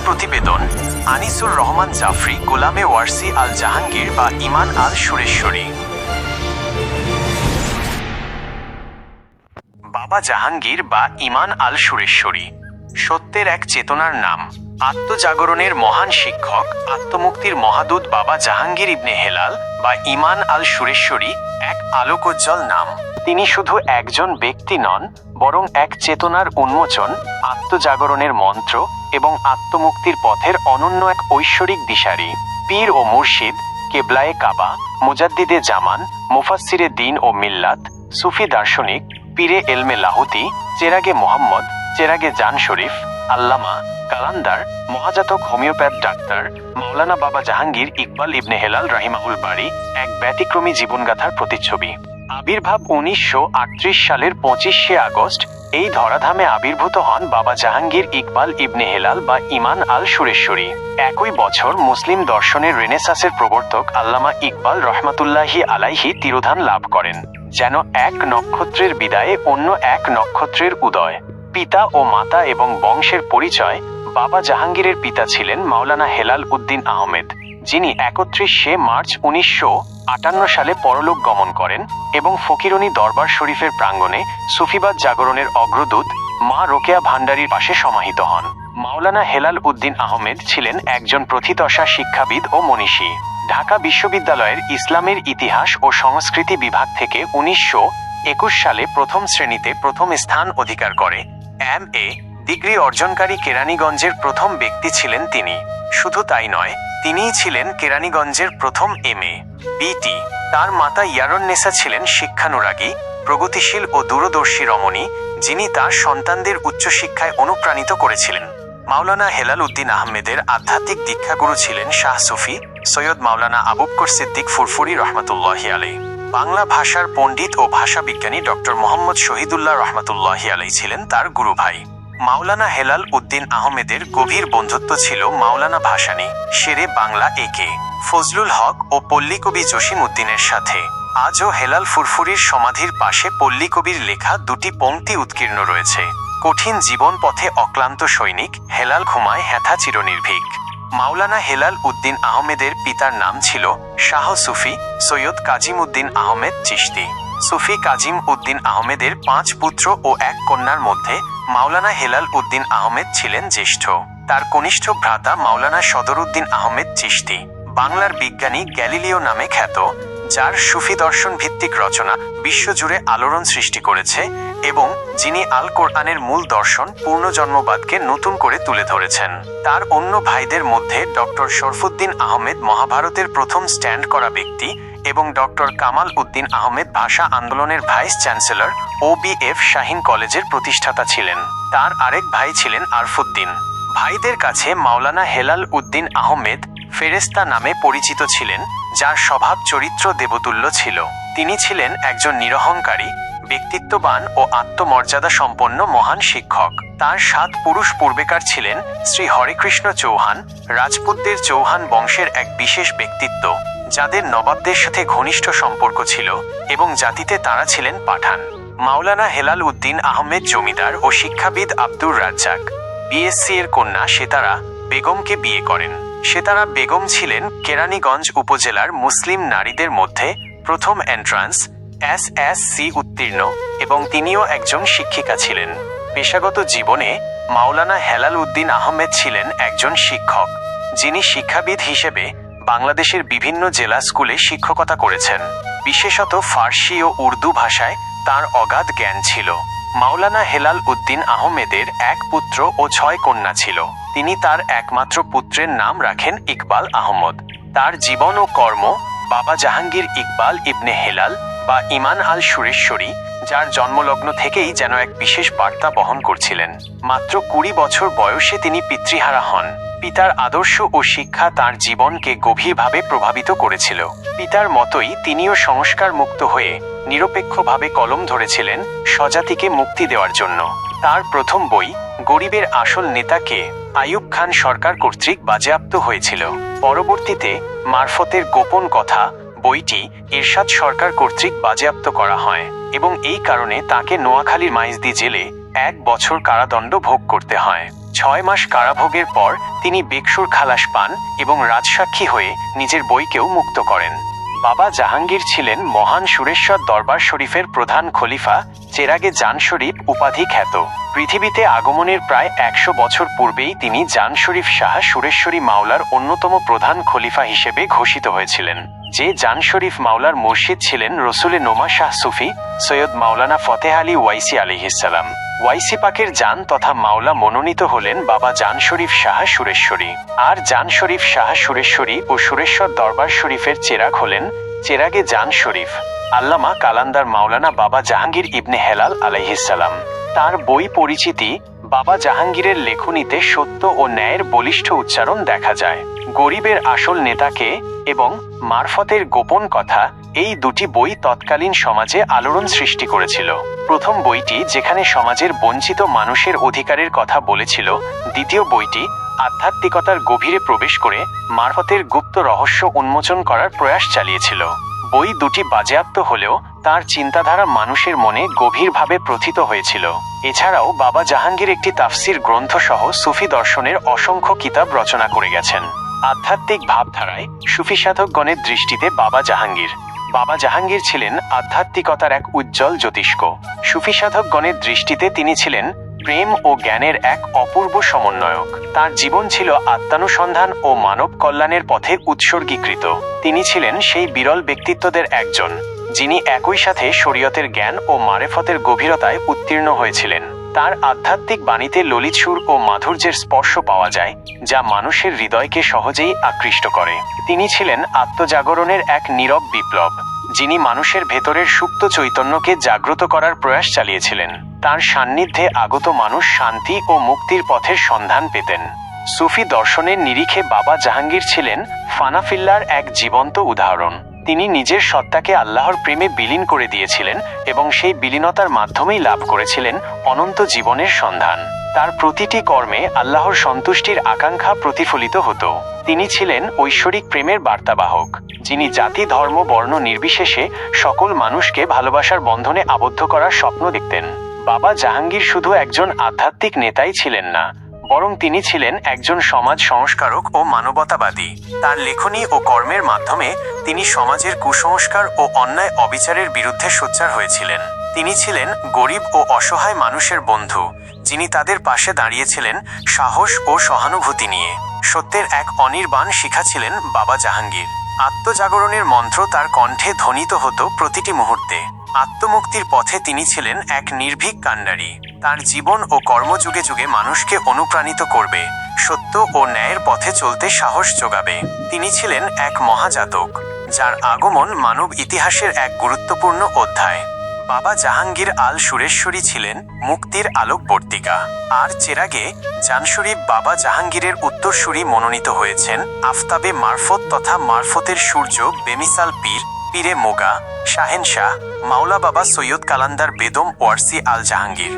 প্রতিবেদন আনিসুর রহমান জাফরি গোলামে ওয়ারসি আল জাহাঙ্গীর বা ইমান আল সুরেশ্বরী। বাবা জাহাঙ্গীর বা ইমান আল সুরেশ্বরী সত্যের এক চেতনার নাম। আত্মজাগরণের মহান শিক্ষক, আত্মমুক্তির মহাদূত বাবা জাহাঙ্গীর ইবনে হেলাল বা ইমান আল সুরেশ্বরী এক আলোকোজ্জ্বল নাম। তিনি শুধু একজন ব্যক্তি নন, বরং এক চেতনার উন্মোচন, আত্মজাগরণের মন্ত্র এবং আত্মমুক্তির পথের অনন্য এক ঐশ্বরিক দিশারি। পীর ও মুর্শিদ, কেবলায়ে কাবা, মুজাদ্দিদে জামান, মুফাসসিরে দ্বীন ও মিল্লাত, সুফি দার্শনিক, পীরে এলমে লাহুতি, চেরাগে মোহাম্মদ, চেরাগে জান শরীফ, আল্লামা, কালান্দার, মহাজাতক হোমিওপ্যাথ ডাক্তার মাওলানা বাবা জাহাঙ্গীর ইকবাল ইবনে হেলাল রাহিমাহুল বাড়ি এক ব্যতিক্রমী জীবনগাথার প্রতিচ্ছবি। আবির্ভাব 1938 সালের 25শে আগস্ট এই ধরাধামে আবির্ভূত হন বাবা জাহাঙ্গীর ইকবাল ইবনে হেলাল বা ইমান আল সুরেশ্বরী। একই বছর মুসলিম দর্শনের রেনেসাসের প্রবর্তক আল্লামা ইকবাল রহমাতুল্লাহি আলাইহি তিরোধান লাভ করেন, যেন এক নক্ষত্রের বিদায়ে অন্য এক নক্ষত্রের উদয়। পিতা ও মাতা এবং বংশের পরিচয়। বাবা জাহাঙ্গীরের পিতা ছিলেন মাওলানা হেলাল উদ্দিন আহমেদ, যিনি 31শে মার্চ 1958 সালে পরলোক গমন করেন এবং ফকিরনী দরবার শরীফের প্রাঙ্গণে সুফিবাদ জাগরণের অগ্রদূত মা রোকেয়া ভান্ডারীর পাশে সমাহিত হন। মাওলানা হেলাল উদ্দিন আহমেদ ছিলেন একজন প্রথিতযশা শিক্ষাবিদ ও মনীষী। ঢাকা বিশ্ববিদ্যালয়ের ইসলামের ইতিহাস ও সংস্কৃতি বিভাগ থেকে 1921 সালে প্রথম শ্রেণীতে প্রথম স্থান অধিকার করে MA ডিগ্রি অর্জনকারী কেরানীগঞ্জের প্রথম ব্যক্তি ছিলেন তিনি। শুধু তাই নয়, তিনিই ছিলেন কেরানীগঞ্জের প্রথম MA BT। তার মাতা ইয়ারুন্নেসা ছিলেন শিক্ষানুরাগী, প্রগতিশীল ও দূরদর্শী রমণী, যিনি তার সন্তানদের উচ্চশিক্ষায় অনুপ্রাণিত করেছিলেন। মাওলানা হেলাল উদ্দিন আহমেদের আধ্যাত্মিক দীক্ষাগুরু ছিলেন শাহ সুফি সৈয়দ মাওলানা আবু বকর সিদ্দিক ফুরফুরি রহমাতুল্লাহি আলাইহি। বাংলা ভাষার পণ্ডিত ও ভাষাবিজ্ঞানী ডক্টর মোহাম্মদ শহীদুল্লাহ রহমাতুল্লাহি আলাইহি ছিলেন তার গুরু ভাই। মাওলানা হেলাল উদ্দিন আহমেদের গভীর বন্ধুত্ব ছিল মাওলানা ভাসানী, শেরে বাংলা AK ফজলুল হক ও পল্লীকবি জসিম উদ্দিনের সাথে। আজও হেলাল ফুরফুরির সমাধির পাশে পল্লীকবির লেখা দুটি পংক্তি উৎকীর্ণ রয়েছে। কঠিন জীবন পথে অক্লান্ত সৈনিক, হেলাল ঘুমায় হেথা চিরনির্ভীক। মাওলানা হেলাল উদ্দিন আহমেদের পিতার নাম ছিল শাহ সুফি সৈয়দ কাজিম উদ্দিন আহমেদ চিশতি। সুফি কাজিম উদ্দিন আহমেদের 5 পুত্র ও 1 কন্যার মধ্যে মাওলানা হেলাল উদ্দিন আহমেদ ছিলেন জ্যেষ্ঠ। তার কনিষ্ঠ ভ্রাতা মাওলানা সদরউদ্দিন আহমেদ চিশতি বাংলার বিজ্ঞানী গ্যালিলিও নামে খ্যাত, যার সুফি দর্শন ভিত্তিক রচনা বিশ্বজুড়ে আলোড়ন সৃষ্টি করেছে এবং যিনি আল কোরআনের মূল দর্শন পূর্ণজন্মবাদকে নতুন করে তুলে ধরেছেন। তার অন্য ভাইদের মধ্যে ডক্টর শরফুদ্দিন আহমেদ মহাভারতের প্রথম স্ট্যান্ড করা ব্যক্তি এবং ডক্টর কামাল উদ্দিন আহমেদ ভাষা আন্দোলনের ভাইস চ্যান্সেলর OBF শাহীন কলেজের প্রতিষ্ঠাতা ছিলেন। তার আরেক ভাই ছিলেন আরফুদ্দিন। ভাইদের কাছে মাওলানা হেলাল উদ্দিন আহমেদ ফেরেস্তা নামে পরিচিত ছিলেন, যার স্বভাব চরিত্র দেবতুল্য ছিল। তিনি ছিলেন একজন নিরহংকারী, ব্যক্তিত্ববান ও আত্মমর্যাদা সম্পন্ন মহান শিক্ষক। তার 7 পুরুষ পূর্বেকার ছিলেন শ্রী হরেকৃষ্ণ চৌহান, রাজপুতদের চৌহান বংশের এক বিশেষ ব্যক্তিত্ব, যাদের নবাবদের সাথে ঘনিষ্ঠ সম্পর্ক ছিল এবং জাতিতে তারা ছিলেন পাঠান। মাওলানা হেলাল উদ্দিন আহমেদ জমিদার ও শিক্ষাবিদ আব্দুর রাজ্জাক BSc এর কন্যা সেতারা বেগমকে বিয়ে করেন। সেতারা বেগম ছিলেন কেরানীগঞ্জ উপজেলার মুসলিম নারীদের মধ্যে প্রথম এন্ট্রান্স SSC উত্তীর্ণ এবং তিনিও একজন শিক্ষিকা ছিলেন। পেশাগত জীবনে মাওলানা হেলাল উদ্দিন আহমেদ ছিলেন একজন শিক্ষক, যিনি শিক্ষাবিদ হিসেবে বাংলাদেশের বিভিন্ন জেলা স্কুলে শিক্ষকতা করেছেন। বিশেষত ফার্সি ও উর্দু ভাষায় তার অগাধ জ্ঞান ছিল। মাওলানা হেলাল উদ্দিন আহমেদের 1 পুত্র ও 6 কন্যা ছিল। তিনি তার একমাত্র পুত্রের নাম রাখেন ইকবাল আহমদ। তার জীবন ও কর্ম বাবা জাহাঙ্গীর ইকবাল ইবনে হেলাল বা ইমান আল সুরেশ্বরী, যার জন্মলগ্ন থেকেই যেন এক বিশেষ বার্তা বহন করছিলেন। মাত্র 20 বছর বয়সে তিনি পিতৃহারা হন। পিতার আদর্শ ও শিক্ষা তার জীবনকে গভীরভাবে প্রভাবিত করেছিল। পিতার মতোই তিনিও সংস্কার মুক্ত হয়ে নিরপেক্ষভাবে কলম ধরেছিলেন স্বজাতিকে মুক্তি দেওয়ার জন্য। তার প্রথম বই গরিবের আসল নেতা কে আইয়ুব খান সরকার কর্তৃক বাজেয়াপ্ত হয়েছিল। পরবর্তীতে মারফতের গোপন কথা বইটি এরশাদ সরকার কর্তৃক বাজেয়াপ্ত করা হয় এবং এই কারণে তাকে নোয়াখালীর মাইজদি জেলে 1 বছর কারাদণ্ড ভোগ করতে হয়। 6 মাস কারাভোগের পর তিনি বেকসুর খালাস পান এবং রাজসাক্ষী হয়ে নিজের বইকেও মুক্ত করেন। বাবা জাহাঙ্গীর ছিলেন মহান সুরেশ্বর দরবার শরীফের প্রধান খলিফা, চেরাগে জান শরীফ উপাধি খ্যাত। পৃথিবীতে আগমনের প্রায় 100 বছর পূর্বেই তিনি জান শরীফ শাহ সুরেশ্বরী মাওলার অন্যতম প্রধান খলিফা হিসেবে ঘোষিত হয়েছিলেন। যে জান শরীফ মাওলার মুর্শিদ ছিলেন রসুলে নোমা শাহ সুফি সৈয়দ মাওলানা ফতেহ আলী ওয়াইসি আলাইহিসসালাম। ওয়াইসি পাকের জান তথা মাওলা মনোনীত হলেন বাবা জান শরীফ শাহ সুরেশ্বরী। আর জান শরীফ শাহ সুরেশ্বরী ও সুরেশ্বর দরবার শরীফের চেরাগ হলেন চেরাগে জান শরীফ আল্লামা কালান্দার মাওলানা বাবা জাহাঙ্গীর ইবনে হেলাল আলাইহিসসালাম। তার বই পরিচিতি বাবা জাহাঙ্গীরের লেখনীতে সত্য ও ন্যায়ের বলিষ্ঠ উচ্চারণ দেখা যায়। গরিবের আসল নেতাকে এবং মারফতের গোপন কথা এই দুটি বই তৎকালীন সমাজে আলোড়ন সৃষ্টি করেছিল। প্রথম বইটি যেখানে সমাজের বঞ্চিত মানুষের অধিকারের কথা বলেছিল, দ্বিতীয় বইটি আধ্যাত্মিকতার গভীরে প্রবেশ করে মারফতের গুপ্ত রহস্য উন্মোচন করার প্রয়াস চালিয়েছিল। বই দুটি বাজেয়াপ্ত হলেও তার চিন্তাধারা মানুষের মনে গভীরভাবে প্রথিত হয়েছিল। এছাড়াও বাবা জাহাঙ্গীর একটি তাফসির গ্রন্থ সহ সুফি দর্শনের অসংখ্য কিতাব রচনা করে গেছেন। আধ্যাত্মিক ভাবধারায় সুফি সাধকগণের দৃষ্টিতে বাবা জাহাঙ্গীর ছিলেন আধ্যাত্মিকতার এক উজ্জ্বল জ্যোতিষ্ক। সুফি সাধকগণের দৃষ্টিতে তিনি ছিলেন প্রেম ও জ্ঞানের এক অপূর্ব সমন্বয়ক। তার জীবন ছিল আত্মানুসন্ধান ও মানব কল্যাণের পথে উৎসর্গীকৃত। তিনি ছিলেন সেই বিরল ব্যক্তিত্বদের একজন যিনি একই সাথে শরীয়তের জ্ঞান ও মারেফতের গভীরতায় উত্তীর্ণ হয়েছিলেন। তার আধ্যাত্মিক বাণীতে ললিত সুর ও মাধুর্যের স্পর্শ পাওয়া যায়, যা মানুষের হৃদয়কে সহজেই আকৃষ্ট করে। তিনি ছিলেন আত্মজাগরণের এক নীরব বিপ্লব, যিনি মানুষের ভেতরের সুপ্ত চৈতন্যকে জাগ্রত করার প্রয়াস চালিয়েছিলেন। তার সান্নিধ্যে আগত মানুষ শান্তি ও মুক্তির পথের সন্ধান পেতেন। সুফি দর্শনের নিরিখে বাবা জাহাঙ্গীর ছিলেন ফানাফিল্লার এক জীবন্ত উদাহরণ। তিনি নিজের সত্তাকে আল্লাহর প্রেমে বিলীন করে দিয়েছিলেন এবং সেই বিলীনতার মাধ্যমেই লাভ করেছিলেন অনন্ত জীবনের সন্ধান। তার প্রতিটি কর্মে আল্লাহর সন্তুষ্টির আকাঙ্ক্ষা প্রতিফলিত হতো। তিনি ছিলেন ঐশ্বরিক প্রেমের বার্তাবাহক, যিনি জাতি ধর্ম বর্ণ নির্বিশেষে সকল মানুষকে ভালোবাসার বন্ধনে আবদ্ধ করার স্বপ্ন দেখতেন। বাবা জাহাঙ্গীর শুধু একজন আধ্যাত্মিক নেতাই ছিলেন না, বরং তিনি ছিলেন একজন সমাজ সংস্কারক ও মানবতাবাদী। তার লেখনী ও কর্মের মাধ্যমে তিনি সমাজের কুসংস্কার ও অন্যায় অবিচারের বিরুদ্ধে সোচ্চার হয়েছিলেন। তিনি ছিলেন গরিব ও অসহায় মানুষের বন্ধু, যিনি তাদের পাশে দাঁড়িয়েছিলেন সাহস ও সহানুভূতি নিয়ে। সত্যের এক অনির্বাণ শিখা ছিলেন বাবা জাহাঙ্গীর। আত্মজাগরণের মন্ত্র তার কণ্ঠে ধ্বনিত হতো প্রতিটি মুহূর্তে। আত্মমুক্তির পথে তিনি ছিলেন এক নির্ভীক কাণ্ডারী। তার জীবন ও কর্ম যুগে যুগে মানুষকে অনুপ্রাণিত করবে, সত্য ও ন্যায়ের পথে চলতে সাহস যোগাবে। তিনি ছিলেন এক মহাজাতক, যার আগমন মানব ইতিহাসের এক গুরুত্বপূর্ণ অধ্যায়। বাবা জাহাঙ্গীর আল সুরেশ্বরী ছিলেন মুক্তির আলোকবর্তিকা। আর চেরাগে জান শরীফ বাবা জাহাঙ্গীরের উত্তরসূরি মনোনীত হয়েছেন আফতাবে মারফত তথা মারফতের সূর্য বেমিসাল পীরে মোগা শাহেনশাহ মাওলা বাবা সৈয়দ কালান্দার বেদম ওয়ারসি আল জাহাঙ্গীর,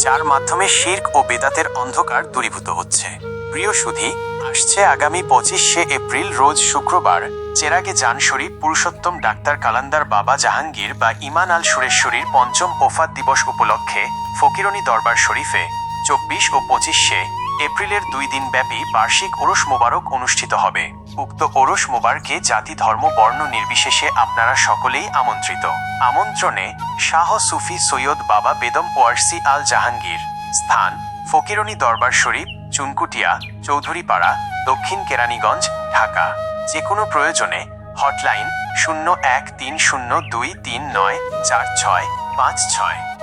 যার মাধ্যমে শিরক ও বেদাতের অন্ধকার দূরীভূত হচ্ছে। প্রিয় সুধী, আসছে আগামী 25শে এপ্রিল রোজ শুক্রবার চেরাগে জান শরীফ পুরুষোত্তম ডাক্তার কালান্দার বাবা জাহাঙ্গীর বা ইমান আল সুরেশ্বরীর পঞ্চম ওফাত দিবস উপলক্ষে ফকিরনী দরবার শরীফে 24 ও 25শে এপ্রিলের 2 দিন ব্যাপী বার্ষিক ওরস মোবারক অনুষ্ঠিত হবে। উক্ত ওরস মোবারকে জাতি ধর্ম বর্ণ নির্বিশেষে আপনারা সকলেই আমন্ত্রিত। আমন্ত্রণে শাহ সুফি সৈয়দ বাবা বেদম ওয়ারসি আল জাহাঙ্গীর। স্থান ফকিরনী দরবার শরীফ, চুনকুটিয়া, চৌধুরীপাড়া, দক্ষিণ কেরানীগঞ্জ, ঢাকা। যে কোনো প্রয়োজনে হটলাইন 013023946556।